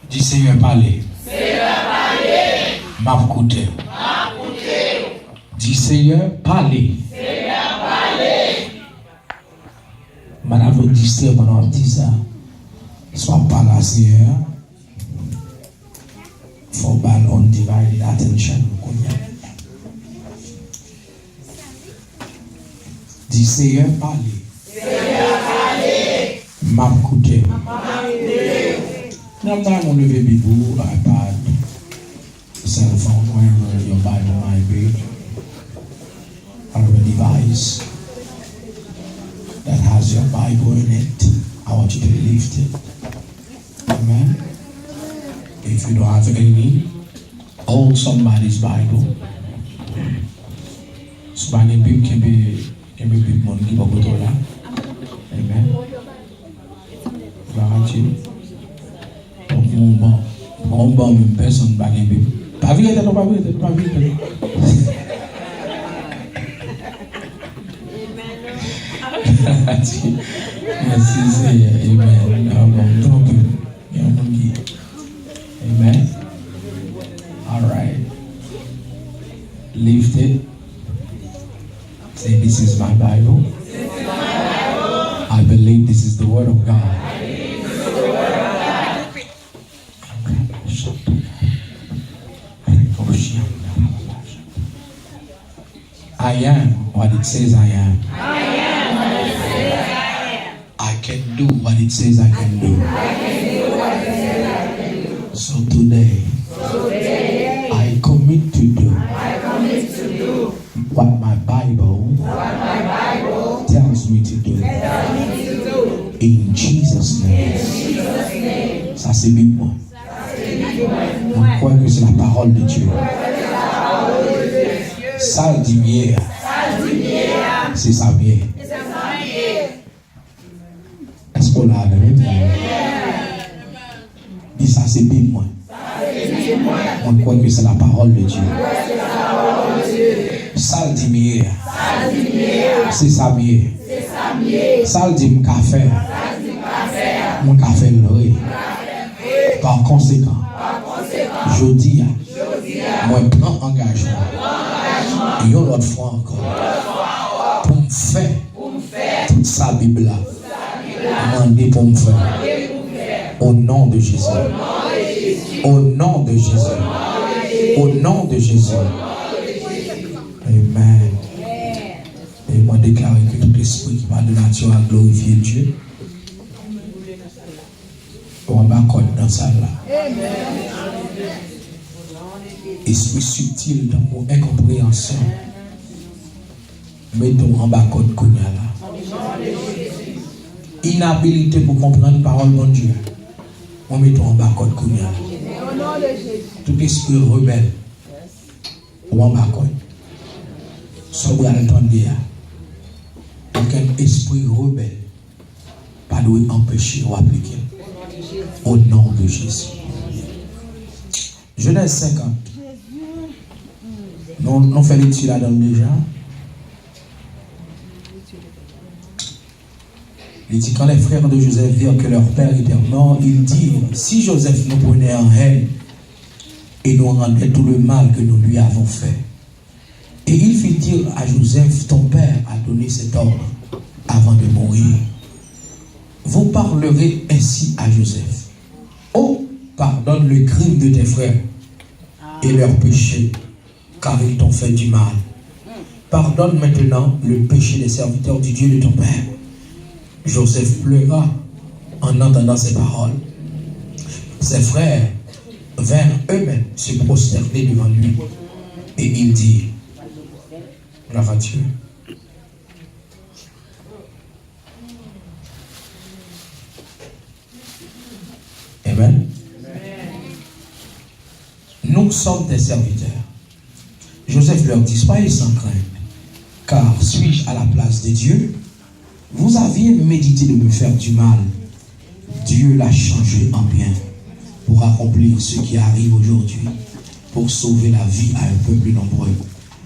Dis Seigneur, parlez. M'a écouté. Dis Seigneur, parlez. Madame vous distraire pendant dit ça. Soit pas là, Seigneur. For ban undivided attention. Dis Seigneur, parlez. M'a écouté. Now I'm on the baby boo, iPad, cell phone, wherever your Bible might be, or a device that has your Bible in it. I want you to lift it. Amen. If you don't have any, hold somebody's Bible. Somebody can be big money, give up with all that. Amen. God, you. On bat une personne pas bien. Pas vite, pas vite, pas vite. Merci Seigneur. Amen. Amen. All right. Lift it. Say, this is my Bible. I believe this is the word of God. I am what it says I am. I can do what it says I can do. So today, I commit to do what my Bible tells me to do. In Jesus' name. Ça c'est big moi. On croit que c'est la parole de Dieu. Salle d'hier, c'est sa vie. Est-ce qu'on l'a avec? Et ça, c'est bien moi. On croit que c'est la parole de Dieu. Salle d'hier, c'est sa vie. Salle d'hier, café. Mon café le. Par conséquent, je dis, moi, prends engagement. Et une autre fois encore, pour me faire toute sa Bible là, demandez pour me faire. Au nom de Jésus. Au nom de Jésus. Au nom de Jésus. Amen. Et moi déclarer que tout esprit qui va de nature à glorifier Dieu, on va code dans ça là. Esprit subtil dans mon incompréhension. Mettons en bas code Kounia là. Inhabilité pour comprendre la parole de Dieu. On met en bas code Kounia là. Tout esprit rebelle. Ou en bas code. Soit vous allez entendre dire. Aucun esprit rebelle. Pas doit empêcher ou appliquer. Au nom de Jésus. Genèse 50. Nous faisons l'étude là-dedans déjà. Il dit, quand les frères de Joseph virent que leur père était mort, ils dirent, si Joseph nous prenait en haine et nous rendait tout le mal que nous lui avons fait. Et il fit dire à Joseph, ton père a donné cet ordre avant de mourir. Vous parlerez ainsi à Joseph. Oh, pardonne le crime de tes frères et leurs péchés, car ils t'ont fait du mal. Pardonne maintenant le péché des serviteurs du Dieu de ton père. Joseph pleura en entendant ces paroles. Ses frères vinrent eux-mêmes se prosterner devant lui. Et il dit, gloire à Dieu. Amen. Nous sommes des serviteurs. Joseph leur dit, soyez sans crainte, car suis-je à la place de Dieu? Vous aviez médité de me faire du mal. Dieu l'a changé en bien pour accomplir ce qui arrive aujourd'hui, pour sauver la vie à un peuple nombreux.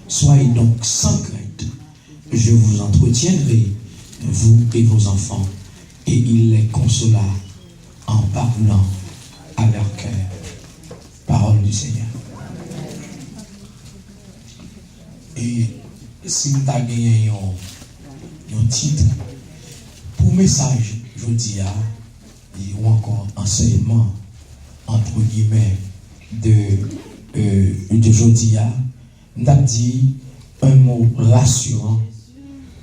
Soyez donc sans crainte. Je vous entretiendrai, vous et vos enfants. Et il les consola en parlant à leur cœur. Parole du Seigneur. Et si vous avez gagné un titre pour message, je dis ou encore enseignement entre guillemets de Jodia, nous avons dit un mot rassurant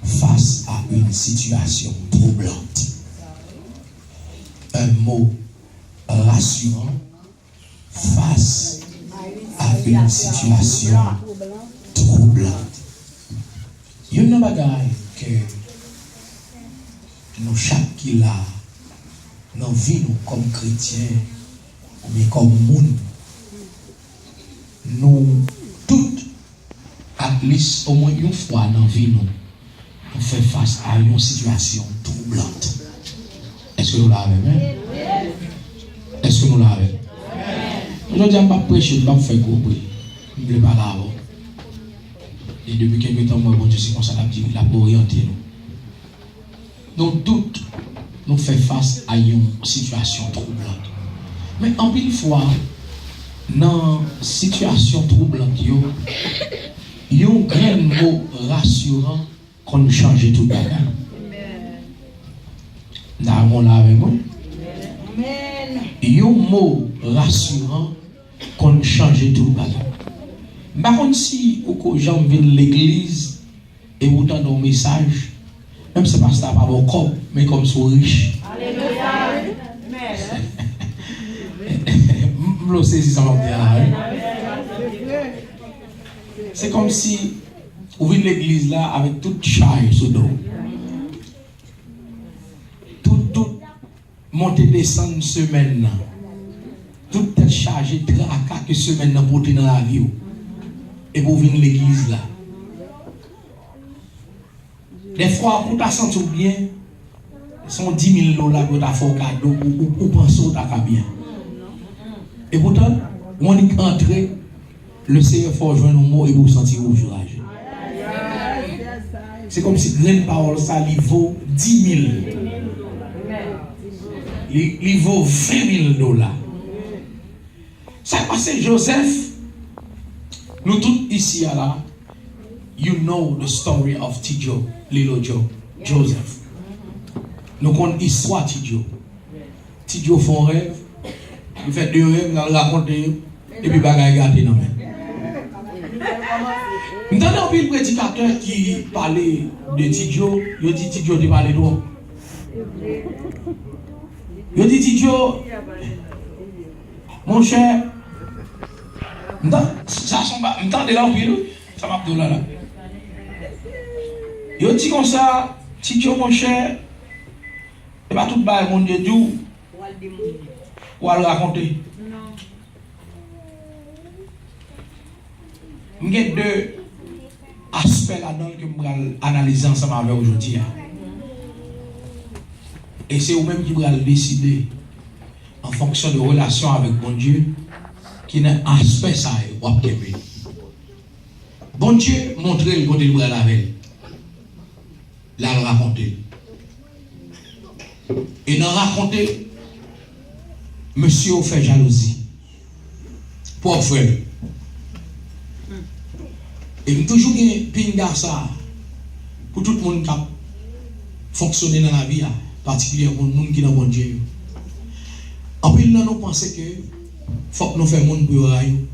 face à une situation troublante. Un mot rassurant face à une situation troublante. Il y a une bagaille que nous, chaque qui l'a, nous vivons comme chrétiens, mais comme monde, nous toutes, à least au moins une fois dans la vie, nous faisons face à une situation troublante. Est-ce que nous l'avons? Est-ce que nous l'avons? Aujourd'hui, je ne vais pas prêcher, je ne vais pas faire gros bruit. Je ne vais pas là. Et depuis quelques temps, moi, je suis comme ça, la pour orienter nous. Donc, toutes, nous faisons face à une situation troublante. Mais en une fois, dans une situation troublante, il y a un grand mot rassurant qu'on change tout le bagage. Nous là avec moi. Il y a un mot rassurant qu'on change tout le bagage. Par contre, si les gens viennent à l'église et vous donnent un message, même si ce n'est pas bon corps, mais comme sont riches. Alléluia. C'est comme si vous venez à l'église là avec toute charge sur le dos. Tout monter descendre une semaine. Toute tête chargée, tracas que semaine pour dans la vie. Et vous venez à l'église là. Des fois, pour ta sentir bien, sont 10 000 $ pour ta faire cadeau ou penser que tu bien. Et pourtant, on est entré, le Seigneur faut rejoindre nos mots et vous sentir ouvragé. C'est comme si graine parole ça lui vaut 10 000. Il vaut 20 000 $. Ça c'est Joseph. Nous tous ici là, you know the story of Tidjo, Little Joe, Joseph. Nous connaissons l'histoire de Tidjo. Tidjo fait un rêve, il fait 2 rêves, il raconte et puis il va garder dans la main. Nous avons un prédicateur qui parlait de Tidjo, il dit Tidjo de parler de toi. Il dit Tidjo, mon cher, ça m'entendez là, ça m'a dit là. Il dit comme ça, Tidjo, mon cher, et pas tout le monde, mon Dieu, ou à le raconter. Il y a 2 aspects là-dedans que je vais analyser ensemble avec aujourd'hui. Et c'est vous-même qui va décider en fonction de relation avec bon Dieu qui est un aspect ça ou à Québec. Bon Dieu montrer le côté de la veille. Là, le raconter. Et dans raconter, monsieur fait jalousie. Pour frère. Et il toujours un ça pour tout le monde qui a fonctionné dans la vie, particulièrement pour le monde qui est dans bon Dieu. En plus, nous pensons que faut que nous fassions monde pour railler.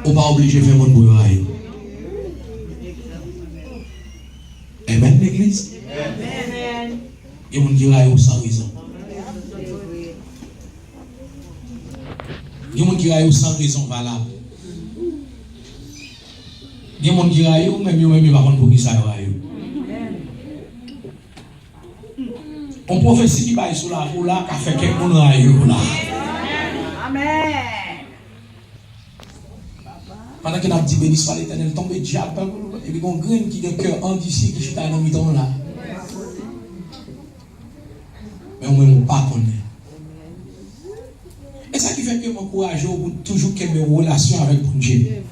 On n'est pas obligé de faire monde pour railler. Amen, l'église. Amen. Il y a des gens qui raillent sans raison. Il y a des gens qui raillent sans raison valable. Il y a des gens qui raillent, même ils ne savent pas pour qui ça raille. On prophétie qui va sur la roue là, qui a fait quelqu'un de raille là. Amen. Pendant que nous avons dit béni soit l'Éternel, tombe diable, et puis on graine qui a un cœur endurci qui est dans le milieu là. Mais on ne peut pas connaître. Et ça qui fait que je m'encourage pour toujours qu'il y ait une relation avec bon Dieu.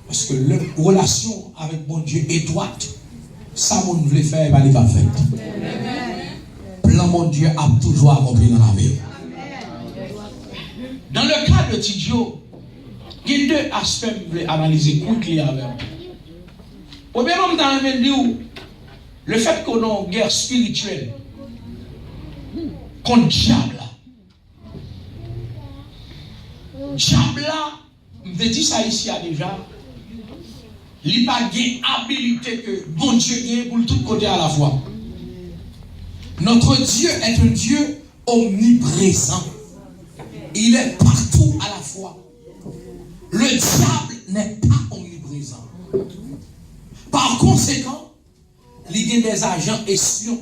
Parce que la relation avec bon Dieu étroite, ça, on veut faire, il va faire. Plan mon Dieu a toujours accompli dans la vie. Dans le cas de Tidjo, il y a deux aspects que je voulais analyser quickly avec. Premièrement, dans le fait qu'on a une guerre spirituelle contre diable. Diable, je dis ça ici déjà, il n'a pas de habilité que bon Dieu gagne pour tout côté à la fois. Notre Dieu est un Dieu omniprésent. Il est partout à la fois. Le diable n'est pas omniprésent. Par conséquent, il y a des agents espions,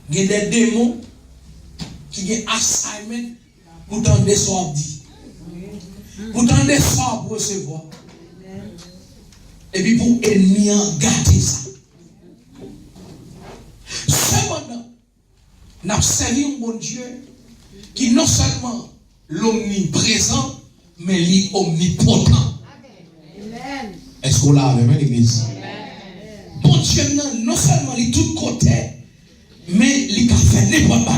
il y a des démons qui ont un assignment pour tendre des soirs dit, pour tendre des soirs pour recevoir, et puis pour ennemi gâter ça. Cependant, nous avons servi un bon Dieu qui non seulement l'omniprésent, mais l'omnipotent. Est-ce qu'on l'a avec l'église? Bon Dieu, non seulement il tout côté, mais il a fait n'importe quoi.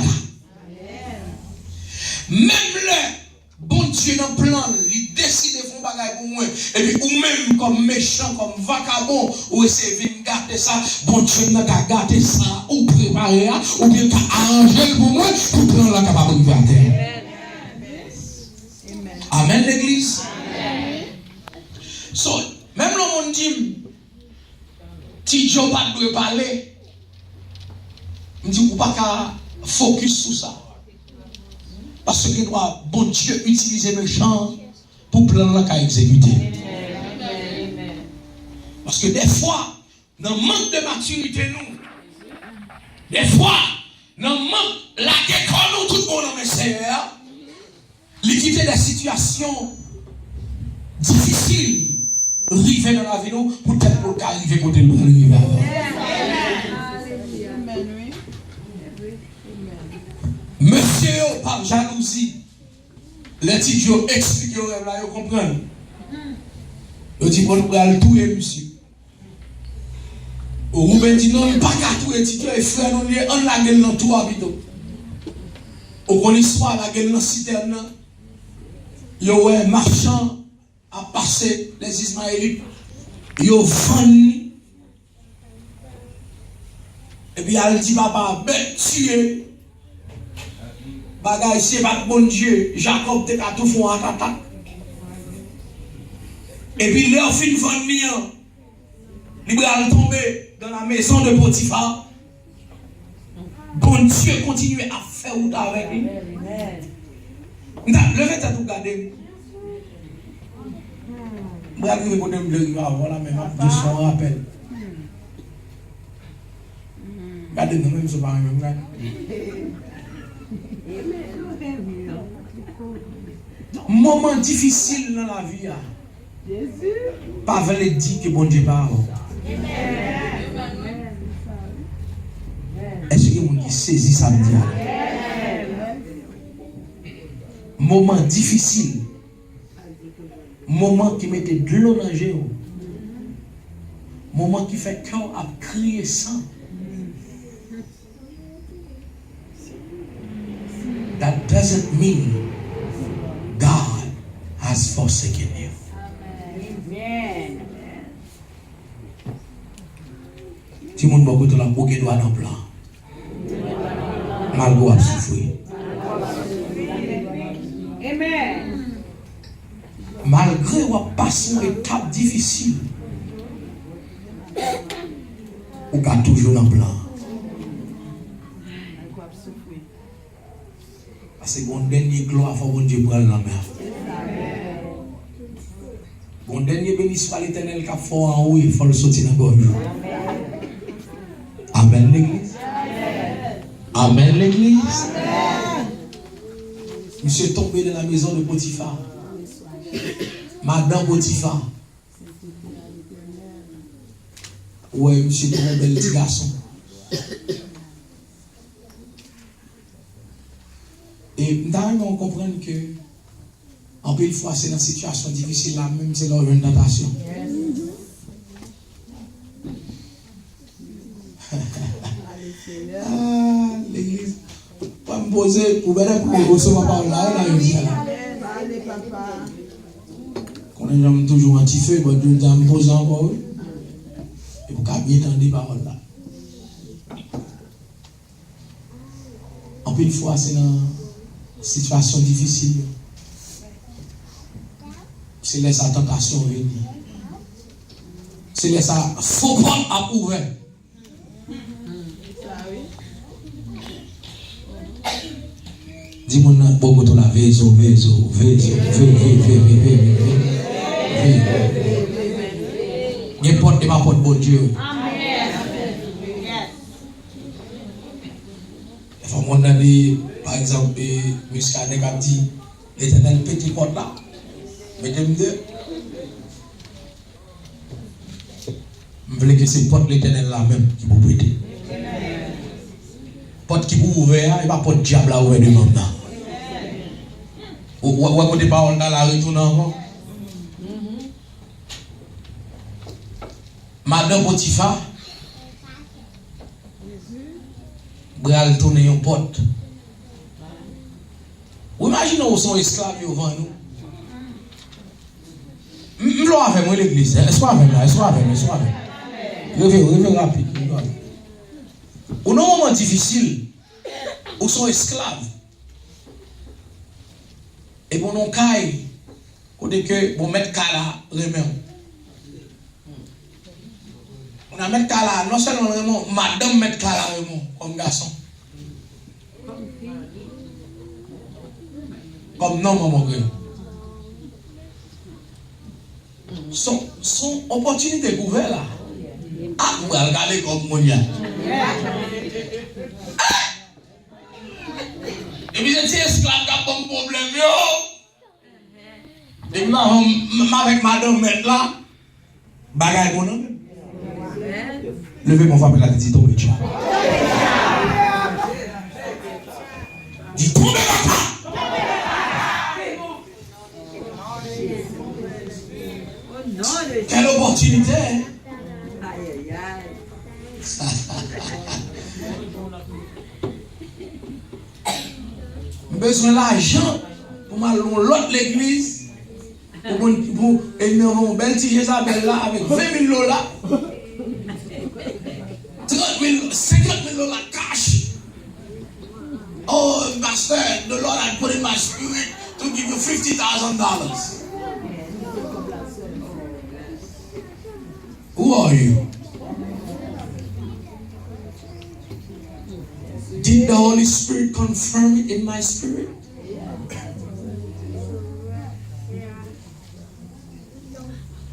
Même le bon Dieu dans le plan, il décide de faire un bagage pour moi. Et puis, ou même comme méchant, comme vagabond, ou essayer de garder ça, bon Dieu n'a qu'à garder ça, ou préparer, ou bien qu'à arranger pour moi, pour prendre la capacité à terre. Amen, l'église. So, même le monde dit, si Dieu pas de parler, je dis, ou pas qu'à focus sur ça. Parce que bon Dieu utiliser le champ pour plan qu'à exécuter. Parce que des fois, dans le manque de maturité, nous, des fois, dans le manque la école, nous, tout le monde en essayeur, l'équité des situations difficiles, arriver dans la vie, pour peut-être pour qu'arriver côté nous, arriver avant. Monsieur, par jalousie, les petits gens expliquent au rêve là, ils comprennent. Ils disent, bon, nous allons tout monsieur. Rouben dit, non, pas qu'à tout les petits frères, on la gueule dans tout habito. Au qu'on histoire, la gueule dans citerne, il y a un marchand à passer les Ismaélites, il y a vendu. Et puis elle dit, papa, ben, tuer. Bagay, c'est pas bon Dieu. Jacob te a tout fait en attaque. Et puis leur fin vendre, il va tomber dans la maison de Potiphar. Bon Dieu continue à faire route avec lui. Levez ta tout garder. Je vais arriver pour me voilà, mais je suis en rappel. Regardez, nous même, ce pas même. Moment difficile dans la vie. Pas veut dire que bon Dieu parle. Est-ce que vous saisissez ça me dit? Moment difficile. Moment qui mettait de l'eau dans le jeu. Moment qui fait cœur à crier sang. That doesn't mean God has forsaken you. Amen. Si mon beaucoup de la bouquet doit dans plan, malgré à souffrir. Amen. Malgré ou passer une étape difficile, ou qu'à toujours dans plan. Parce que mon dernier gloire, il faut que Dieu prenne la mer. Mon dernier bénéfice par l'Éternel qui a fait en haut, il faut le sortir dans la gorge. Amen l'église. Amen l'église. Monsieur est tombé dans la maison de Potiphar. Madame Potiphar. Ouais, monsieur est un bel petit garçon. Et nous comprenons que en peu de fois c'est dans une situation difficile là même c'est leur une tentation. poser pour recevoir par là, quand les gens toujours un petit feu, je me pose encore. Et vous avez bien entendu paroles là. En plus, une fois, c'est dans une situation difficile. C'est là sa tentation venir. C'est là sa faux porte à ouvrir. Dis-moi, beaucoup de la vezo. Il y a une porte de ma porte, bon Dieu. Il faut qu'on ait, par exemple, jusqu'à négatif, l'éternel petit porte là. Mettez-moi deux. Je veux que c'est porte l'éternel là même qui vous prêter. Porte qui vous ouvert, et pas porte diable là ouvert de même là. Ou écoutez parole dans la retourne encore. Madame Potiphar, bral tourner une porte. Vous imaginez où sont esclaves devant nous. M'lo avec moi l'église. Est-ce avec moi, est-ce avec moi. Réveille rapide. Au moment difficile, où sont esclaves. Et bon on caille, côté que bon mettre cala remet. On a mettre cala, non seulement remet, madame mettre cala remet comme garçon. Comme non maman. Son opportunité ouverte là. Ah, vous regardez comme mon gars. Et puis c'est esclave qui a pas de problème. Et là, avec madame là, bagaille mon homme. Levez mon femme et la dit tombe le chat. Dis tombe la chat. Quelle opportunité, hein? Besoin d'argent pour m'aller dans l'autre l'église pour une belle tige Isabelle là avec 20 000 dollars 30 000, 50 000 dollars cash. Oh, pastor, the Lord had put in my spirit to give you $50,000. Who are you? Did the Holy Spirit confirm it in my spirit?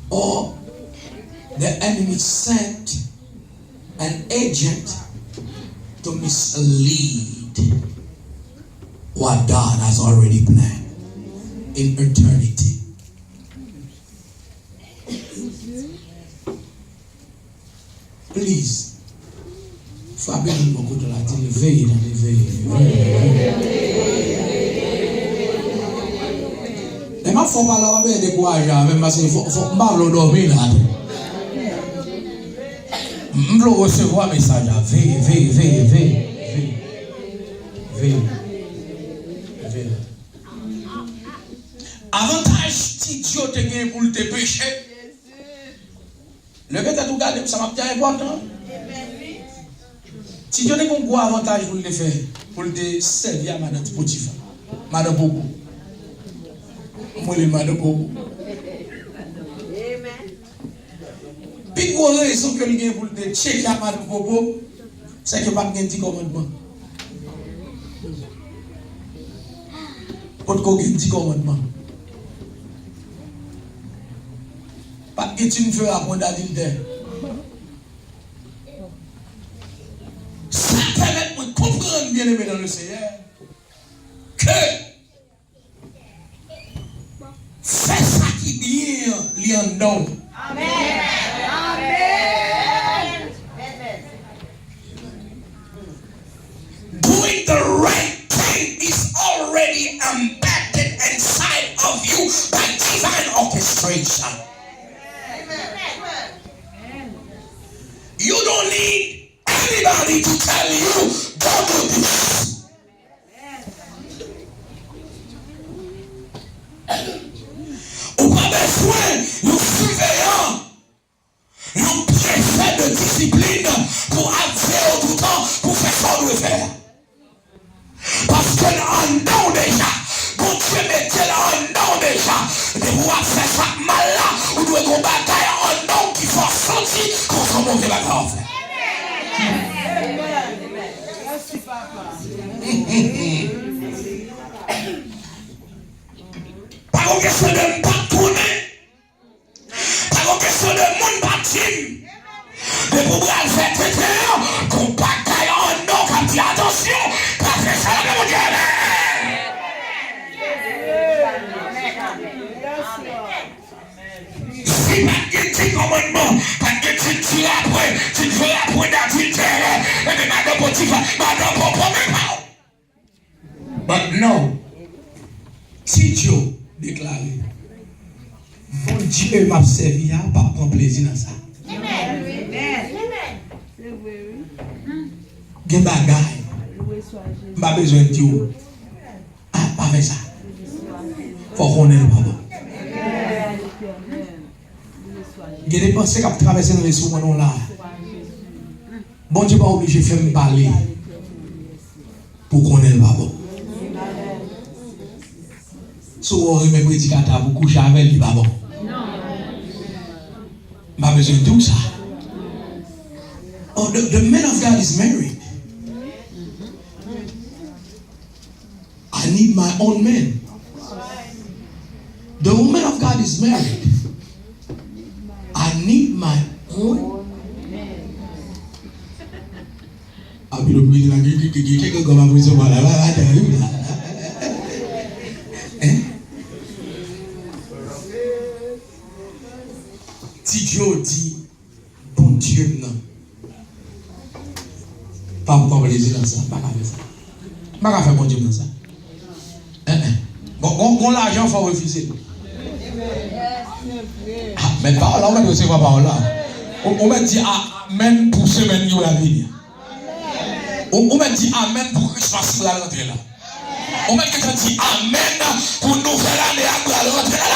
Or the enemy sent an agent to mislead what God has already planned in eternity. Please, Fabien beaucoup de la télé, veillez dans les veillez. Et ma faut pas la décourager même parce qu'il faut pas dormir là. Je veux recevoir un message. Veillez. Avantage si Dieu te gagne pour te pécher. Le fait de tout garder, ça m'a bien important. Si Dieu a un gros avantage pour le faire, pour le servir à Madame Potiphar, Madame Bobo. Moi, les Madame Bobo. Puis, pour raison que le pour le checker à Madame Bobo, c'est que pas de 10 commandements. Pas de 10 commandements. Pas de tu ne fais à mon adultère. Ça permet de comprendre, bien aimé dans le Seigneur, que c'est ça qui bien lui en donne. Amen. Doing the right thing is already embedded inside of you by divine orchestration. You don't need anybody to tell you, don't do this. préfère. Parce que en dedans déjà, bon Dieu mettez là en dedans déjà. De vous faire ça mal là, vous devez vous bataille en dedans qui faut sentir contre mon mauvais bagage. Merci papa. Pas une question de ne pas tourner. Pas une question de monde bâtir. De pouvoir faire traiter qu'on bataille en dedans qui dit attention, pas faire ça là, mon Dieu. Si pas de petit commandement, pas de petit tir après, tu fais après d'adultère, et de madame Potiphar, madame Popo, même pas. But no, si Dieu déclare, bon Dieu m'a servi à pas prendre plaisir dans ça. Amen. Gen bagay, pas besoin de Dieu. Ah, pas faire ça. Faut qu'on ait le pardon. Il y a des pensées qui ont traversé dans les sous-monons là. Bon Dieu pas obligé de faire me parler pour qu'on ait le pardon. Si vous avez mes prédicateurs, vous couchez avec lui, pas bon. Pas besoin de tout ça. Oh, the man of God is married. I need my own man. The woman of God is married. I need my own. Abi le bruit de la qui comme un prison voilà. Si Dieu dit bon Dieu non. Pas pour plaisir dans ça, pas faire ça. Pas faire bon Dieu dans ça. Bon l'argent faut refuser. Mais pas là, on va recevoir par là. On va dire amen pour semaine qui va venir. On va dire amen pour Christmas qui va rentrer là. On va dire amen pour nouvelle année qui va rentrer là.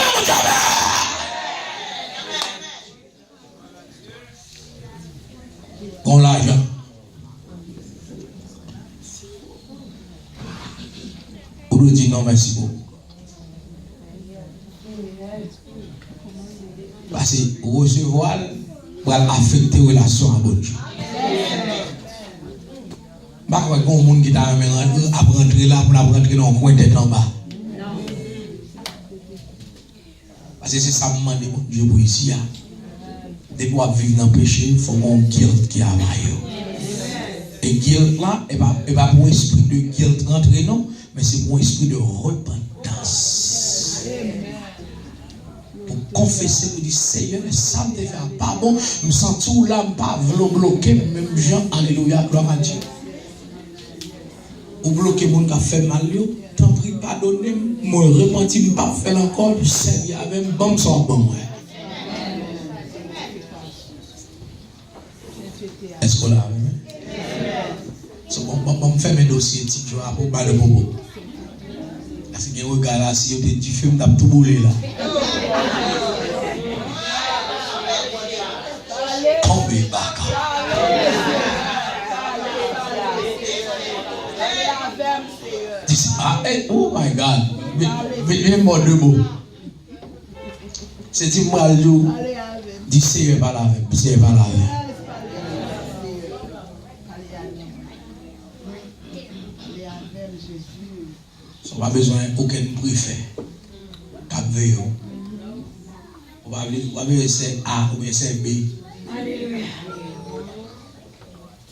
Bon l'argent. On nous dit non merci beaucoup. Parce que recevoir va affecter la relation à bon Dieu. Pas comme un monde qui t'a rentrer là pour rentrer dans le coin tête en bas. Parce que c'est ça que demande bon Dieu pour ici. Dès qu'on vivre dans le péché, il faut qu'on guilt qui a vaillé. Et guilt là, et pas pour esprit de guilt rentrer non, mais c'est pour esprit de repentance. Pour confesser, pour dire Seigneur, ça me fait pas bon, je me sens tout là, je ne pas bloquer, même Jean, alléluia, gloire à Dieu. Ou bloquer mon qui a fait mal, t'en prie, pardonnez, moi repentis, je ne pas faire encore, je sais, avec bon, sans bon. Est-ce qu'on l'a? On me fait mes dossiers, tu vois, pour pas de bobo. Parce que regarde là, si tu fais, tu as tout boulé là. Tombez back. Oh my God. Mais moi deux mots. C'est dit moi le jour. Dis c'est pas la même. C'est pas la même. On n'a pas besoin d'aucun préfet. Cap veille. On va essayer A ou essayer B.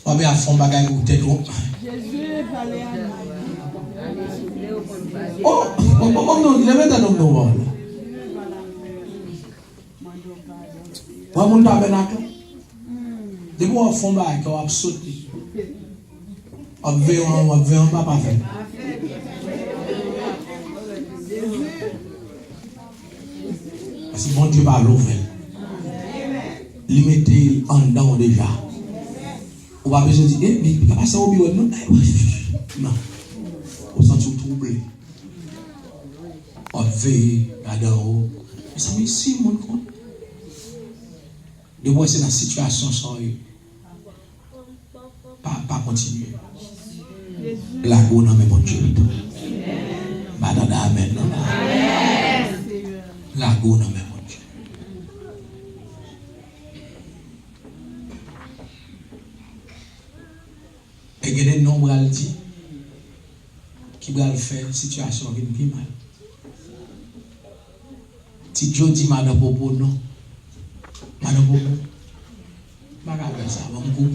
On va faire un bagage pour tête. Oh, non, il est maintenant non. On va monter à Benacle. Dès qu'on va faire un bagage, on va sauter. On va faire un pas faire. Parce que mon Dieu va l'ouvrir. Il mettait en dedans déjà. On va besoin de dire, mais il va passer au bureau. Non. On sent tout troublé. On veille, regarde en haut. Mais ça me si mon compte. De moi, c'est la situation sans pas continuer. La go dans mes bon Dieu. Madame, amen. La go dans mes bon Dieu. Et il y a des nombres à dire qui va faire situation qui est plus mal. Si Dieu dit Madame Bobo, non. Madame Bobo, je vais faire ça, je vais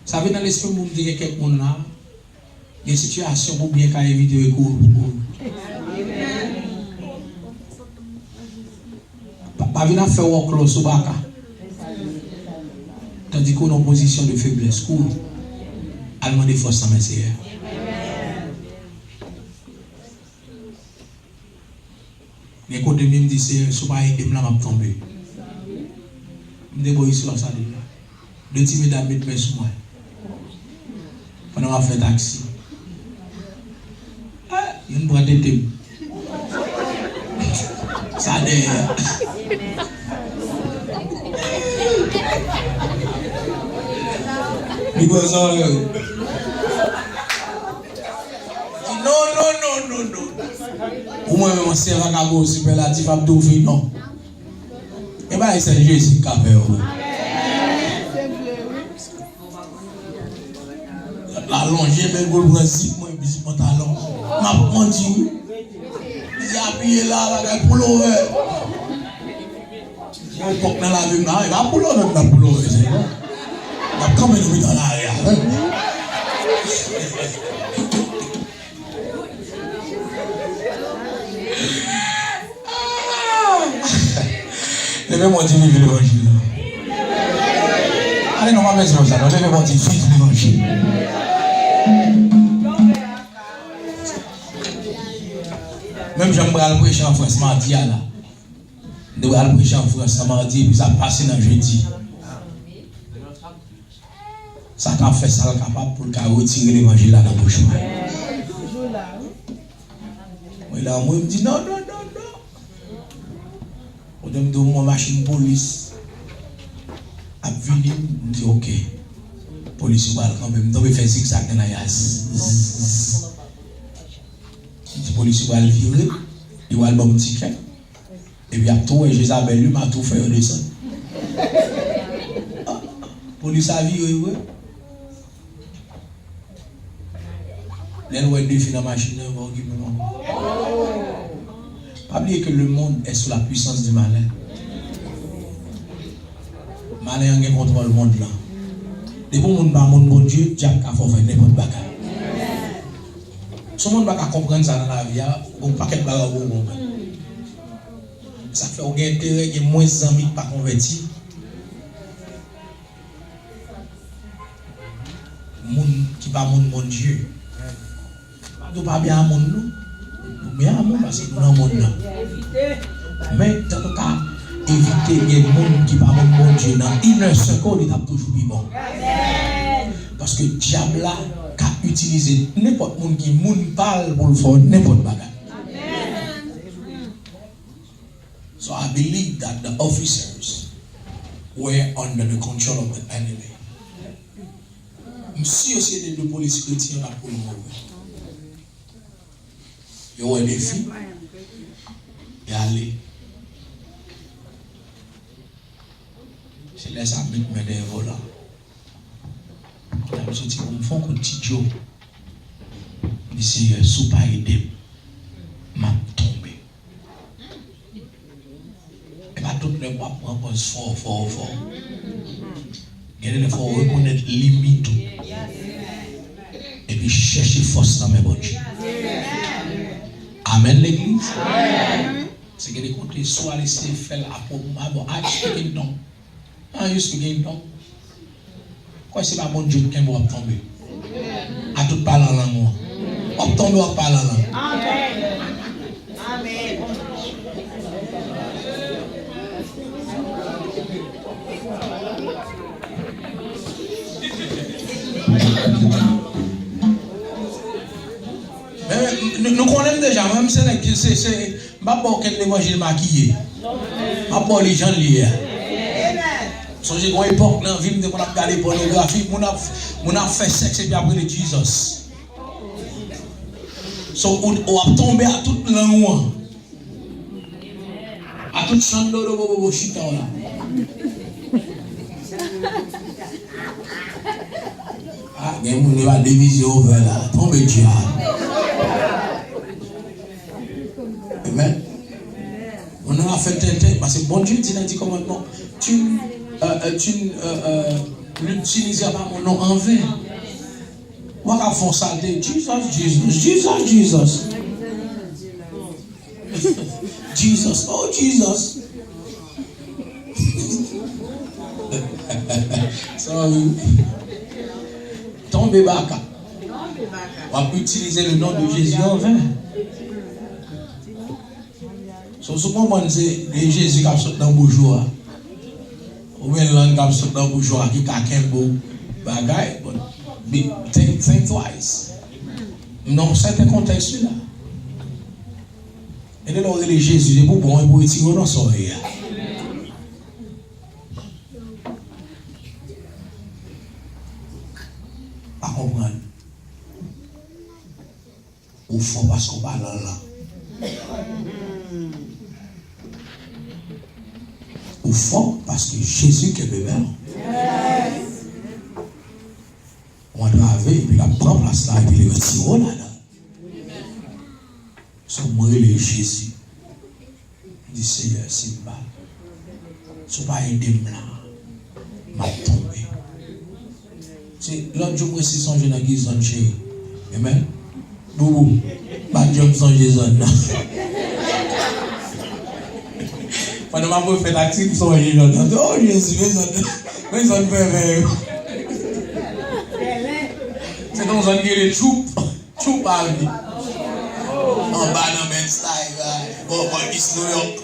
ça veut dans l'esprit où vous dites que quelqu'un là, il y a des situations où bien qu'à éviter le cours. Pas venir faire un close au baka. Tandis qu'on est en position de faiblesse. Cours. Allemand des forces en Messie. Mais quand je me dis, c'est ce pas aider, je vais tomber. Je me dis, sur ça. Deux petits mesdames mettent mes sous moi. Pendant que je fais taxi. Il y a une boîte de thé. Ça derrière. Il va ça. Non. Au moins, mon servant a beau superlatif à tout faire, non. Et bien, c'est Jésus qui a fait. La longe, mais le principe, moi, je suis mon talon. Ma pointe, j'ai appuyé là, avec pour l'over. Je porte dans la vie, il va pour l'over, il va pour l'over. Il va quand même nous dans l'arrière. Levez-moi dire vive l'évangile. Allez, non, pas besoin de ça. Levez-moi dire vive l'évangile. Même j'aimerais le prêcher en France mardi là. Je vais le prêcher en France mardi puis ça passe dans jeudi. Ça qu'a fait ça capable pour retirer l'évangile là dans le bouche. Moi là moi me dit non. On me donne mon machine police. A venir me dit OK. Police va quand même donc faire zigzag dans la yaz. La police va le virer, il va le bon ticket. Et puis, après tout, Jézabel lui m'a tout fait descendre. La police a viré, oui. L'elle va défier la machine, elle va occuper. Pas oublier que le monde est sous la puissance du malin. Malin a contrôle le monde là. Et pour le monde, bon Dieu, Dieu a fait n'importe quoi. Si on ne peut pas comprendre ça dans la vie, on ne peut pas comprendre. Ça fait aucun intérêt, il y a moins d'amis qui ne sont pas convertis. Les gens qui ne sont pas mon Dieu. Nous ne sommes pas bien à mon nous. Nous sommes bien à mon parce que nous sommes dans le monde. Mais dans le cas, éviter les gens qui ne sont pas mon Dieu, dans une seconde, il est toujours plus bon. Parce que le diable a utilisé n'importe qui parle pour le faire n'importe quoi. So I believe that the officers were under the control of the enemy. Si aussi des deux policiers chrétiens là pour le mourir. Il y a des filles. Et allez. Je laisse à mettre des volants. Je me suis dit, on me fait un petit job. Je me suis dit, sous pas aider, m'a tombé. Et pas tout le monde prend fort. Il faut reconnaître limite. Et puis chercher force dans mes bonnes. Amen l'église. C'est que les côtés soit laisser faire la bon, I speak in tongue. You speak in tongue. Quoi c'est pas bon Dieu qui va tomber. À tout parler en langue. On tombe à parler en langue. Amen. Amen. Nous connaissons déjà, même si c'est pas pour que l'évangile maquillé. Pas pour les gens liés. Songez qu'à une époque, dans la vie, on a regardé pornographie, on a fait sexe et puis après le Jesus. So, on a tombé à toute langue. À toute chambre de chita là. Ah, il y a une division ouverte là. Tombé diable. Amen. On a fait tenter parce que bon Dieu dit commandement. Tu n'utilises pas mon nom en vain. Moi, quand font ça, Jesus. Jesus, oh Jesus. Sorry. Tombez baka. On va utiliser le nom de Jésus en vain. So, souvent, c'est Jésus qui a sauté dans le bourgeois. Ou bien l'angle qui a sauté dans le bourgeois qui a qu'un beau bagage. Think twice. Dans certains contextes là. Et là, les Jésus, les bon et pour retirer dans son œil. Pas comprendre. Ou fort parce qu'on parle là. Ou fort parce que Jésus qui est bébé. On doit avec, et puis la prend place là, et puis les retire là. Son mourir les Jésus. Il dit Seigneur, c'est mal. Ce n'est pas aider là. M'a tombé. C'est l'autre jour, je suis songé dans la zone chez. Amen. Boubou. Pas de job songé zone là. Pendant que je fais l'actif, songé là. Oh Jésus, mais zone pervers. C'est dans une gueule de choup à lui. En bas dans le style, bon, East New York.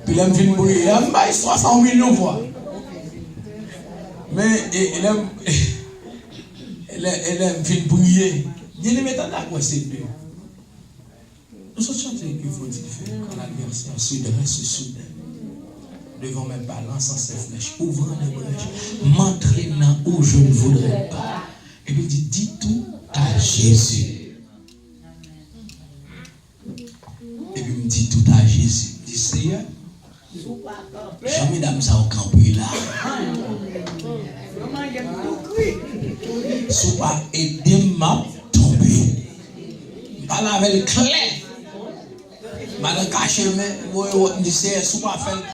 Puis il aime venir briller, il aime 60 millions de fois. Mais il aime venir briller. Il aime mettre à quoi c'est deux. Nous sommes chantés qu'il faut dire quand l'adversaire se soudain. Devant mes balances sans ces flèches, ouvrant les brèches, m'entraînant où je ne voudrais pas. Et puis il dit, dis tout à Jésus. Et puis il me dit tout à Jésus. Il dit, Seigneur, jamais d'âme ça au campé là. Si pas aider m'a tombé. Pas avec le clé. Madame caché, mais moi, je dis, c'est pas fait.